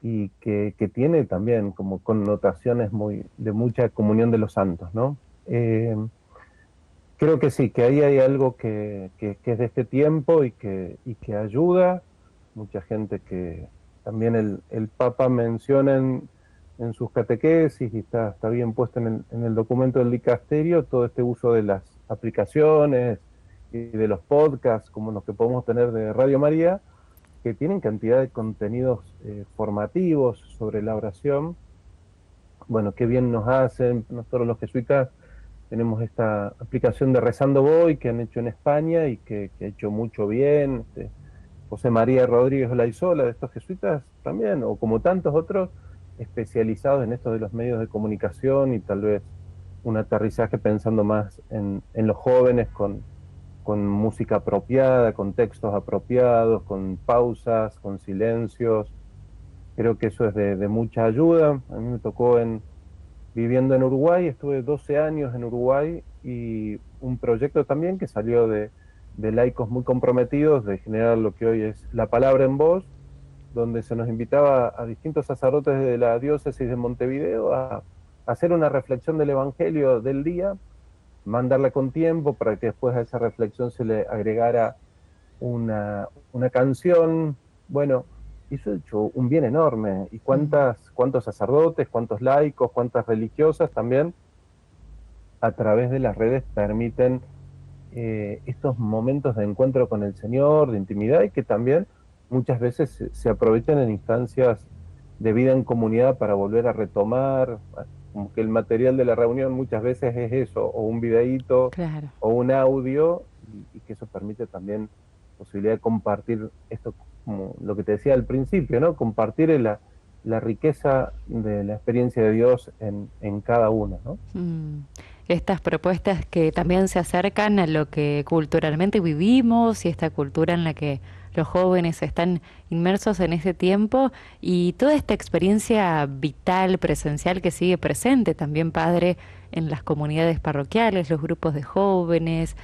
y que tiene también como connotaciones de mucha comunión de los santos, ¿no? Creo que sí, que ahí hay algo que es de este tiempo y que ayuda. Mucha gente que también el Papa menciona en sus catequesis y está bien puesto en el documento del dicasterio, todo este uso de las aplicaciones y de los podcasts como los que podemos tener de Radio María, que tienen cantidad de contenidos formativos sobre la oración. Bueno, qué bien nos hacen. Nosotros los jesuitas tenemos esta aplicación de Rezando Voy que han hecho en España y que ha hecho mucho bien. José María Rodríguez Olaizola, de estos jesuitas también, o como tantos otros, especializados en esto de los medios de comunicación y tal vez un aterrizaje pensando más en los jóvenes con música apropiada, con textos apropiados, con pausas, con silencios. Creo que eso es de mucha ayuda. A mí me tocó viviendo en Uruguay, estuve 12 años en Uruguay y un proyecto también que salió de laicos muy comprometidos de generar lo que hoy es la palabra en voz, donde se nos invitaba a distintos sacerdotes de la diócesis de Montevideo a hacer una reflexión del Evangelio del día, mandarla con tiempo para que después a esa reflexión se le agregara una canción. Bueno, hizo hecho un bien enorme. ¿Y cuántos sacerdotes, cuántos laicos, cuántas religiosas también a través de las redes permiten estos momentos de encuentro con el Señor, de intimidad, y que también muchas veces se aprovechan en instancias de vida en comunidad para volver a retomar, como que el material de la reunión muchas veces es eso, o un videíto, Claro. o un audio, y que eso permite también posibilidad de compartir esto, como lo que te decía al principio, ¿no? Compartir la riqueza de la experiencia de Dios en cada uno, ¿no? Estas propuestas que también se acercan a lo que culturalmente vivimos y esta cultura en la que los jóvenes están inmersos en ese tiempo y toda esta experiencia vital, presencial que sigue presente también, padre, en las comunidades parroquiales, los grupos de jóvenes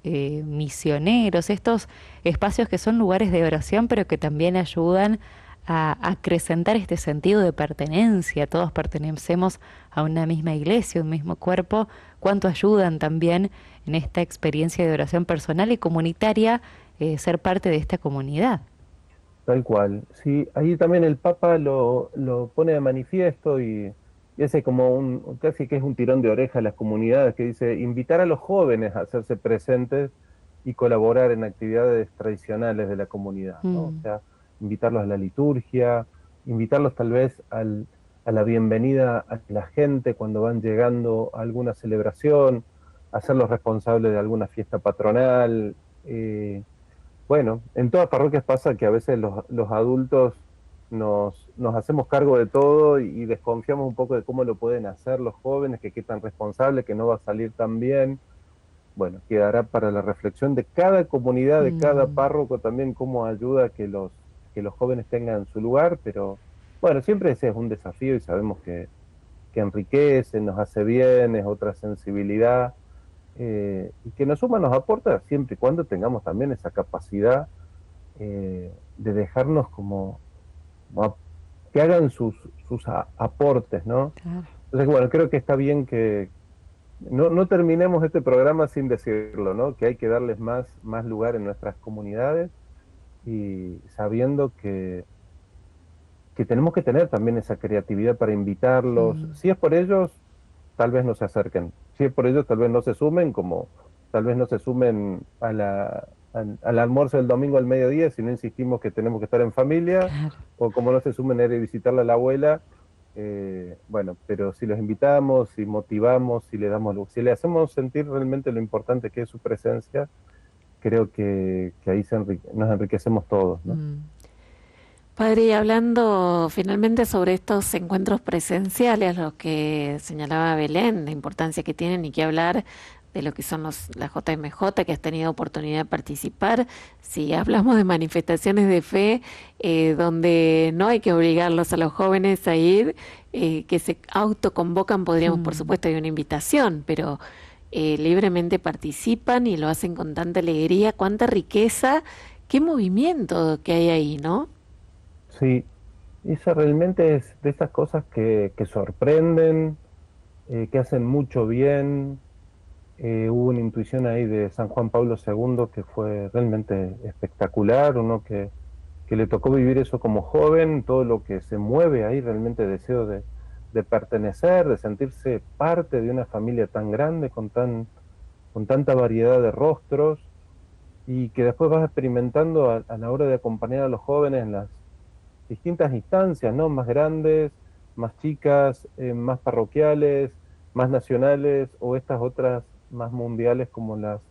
misioneros, estos espacios que son lugares de oración pero que también ayudan a acrecentar este sentido de pertenencia. Todos pertenecemos a una misma iglesia, un mismo cuerpo. Cuánto ayudan también en esta experiencia de oración personal y comunitaria ser parte de esta comunidad. Tal cual. Sí, ahí también el Papa lo pone de manifiesto y ese como casi que es un tirón de oreja a las comunidades que dice invitar a los jóvenes a hacerse presentes y colaborar en actividades tradicionales de la comunidad, ¿no? O sea, invitarlos a la liturgia, invitarlos tal vez a la bienvenida a la gente cuando van llegando a alguna celebración, hacerlos responsables de alguna fiesta patronal. Bueno, en todas parroquias pasa que a veces los adultos nos hacemos cargo de todo y desconfiamos un poco de cómo lo pueden hacer los jóvenes, que qué tan responsable, que no va a salir tan bien. Bueno, quedará para la reflexión de cada comunidad, de cada párroco también, cómo ayuda a que los jóvenes tengan su lugar, pero bueno, siempre ese es un desafío y sabemos que enriquece, nos hace bien, es otra sensibilidad, y que nos suma, nos aporta siempre y cuando tengamos también esa capacidad de dejarnos como que hagan sus aportes, ¿no? Claro. Entonces, bueno, creo que está bien que no terminemos este programa sin decirlo, ¿no? Que hay que darles más lugar en nuestras comunidades y sabiendo que tenemos que tener también esa creatividad para invitarlos. Si es por ellos, tal vez no se acerquen. Si es por ellos, tal vez no se sumen, como tal vez no se sumen al almuerzo del domingo al mediodía, si no insistimos que tenemos que estar en familia, Claro. o como no se sumen a ir a visitarle a la abuela, bueno, pero si los invitamos, si motivamos, si le damos luz, si le hacemos sentir realmente lo importante que es su presencia, creo que ahí nos enriquecemos todos, ¿no? Mm. Padre, y hablando finalmente sobre estos encuentros presenciales, los que señalaba Belén, la importancia que tienen y que hablar de lo que son la JMJ, que has tenido oportunidad de participar, si hablamos de manifestaciones de fe, donde no hay que obligarlos a los jóvenes a ir, que se autoconvocan, podríamos, por Mm. supuesto, hay una invitación, pero libremente participan y lo hacen con tanta alegría, cuánta riqueza, qué movimiento que hay ahí, ¿no? Sí, eso realmente es de esas cosas que sorprenden, que hacen mucho bien. Hubo una intuición ahí de San Juan Pablo II que fue realmente espectacular, uno que le tocó vivir eso como joven, todo lo que se mueve ahí, realmente deseo de pertenecer, de sentirse parte de una familia tan grande, con tanta variedad de rostros, y que después vas experimentando a la hora de acompañar a los jóvenes en las distintas instancias, ¿no? Más grandes, más chicas, más parroquiales, más nacionales, o estas otras más mundiales como las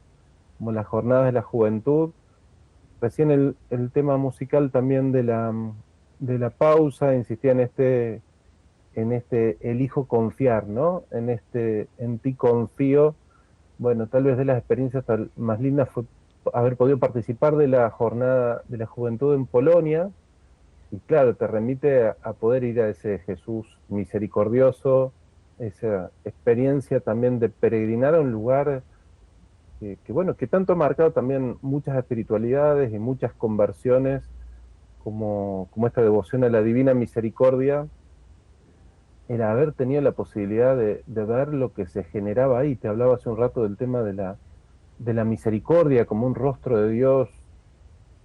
jornadas de la juventud. Recién el tema musical también de la pausa insistía en este elijo confiar, ¿no? En este en ti confío. Bueno, tal vez de las experiencias más lindas fue haber podido participar de la jornada de la juventud en Polonia, y claro, te remite a poder ir a ese Jesús misericordioso, esa experiencia también de peregrinar a un lugar bueno, que tanto ha marcado también muchas espiritualidades y muchas conversiones, como esta devoción a la divina misericordia, era haber tenido la posibilidad de ver lo que se generaba ahí. Te hablaba hace un rato del tema de la misericordia como un rostro de Dios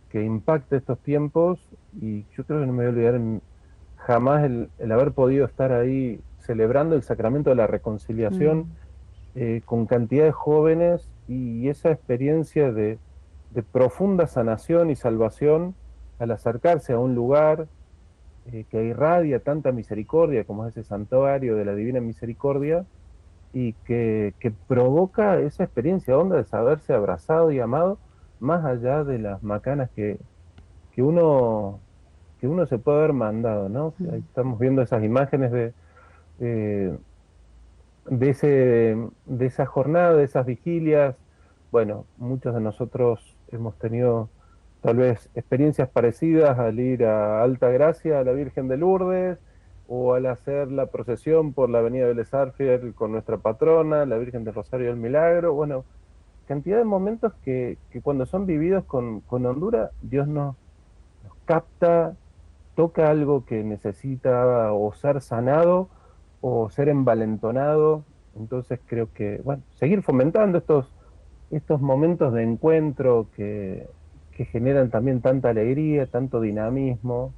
que impacta estos tiempos, y yo creo que no me voy a olvidar jamás el haber podido estar ahí celebrando el sacramento de la reconciliación, Mm. con cantidad de jóvenes, y esa experiencia de profunda sanación y salvación al acercarse a un lugar que irradia tanta misericordia como es ese santuario de la Divina Misericordia, y que provoca esa experiencia honda de saberse abrazado y amado, más allá de las macanas que uno, que uno se puede haber mandado, ¿no? Ahí Mm. estamos viendo esas imágenes eh, de esa jornada, de esas vigilias. Bueno, muchos de nosotros hemos tenido tal vez experiencias parecidas al ir a Alta Gracia, a la Virgen de Lourdes, o al hacer la procesión por la avenida Vélez Sarsfield con nuestra patrona, la Virgen del Rosario del Milagro. Bueno, cantidad de momentos que cuando son vividos con Honduras, Dios nos capta, toca algo que necesita o ser sanado o ser envalentonado. Entonces creo que, bueno, seguir fomentando estos momentos de encuentro que generan también tanta alegría, tanto dinamismo.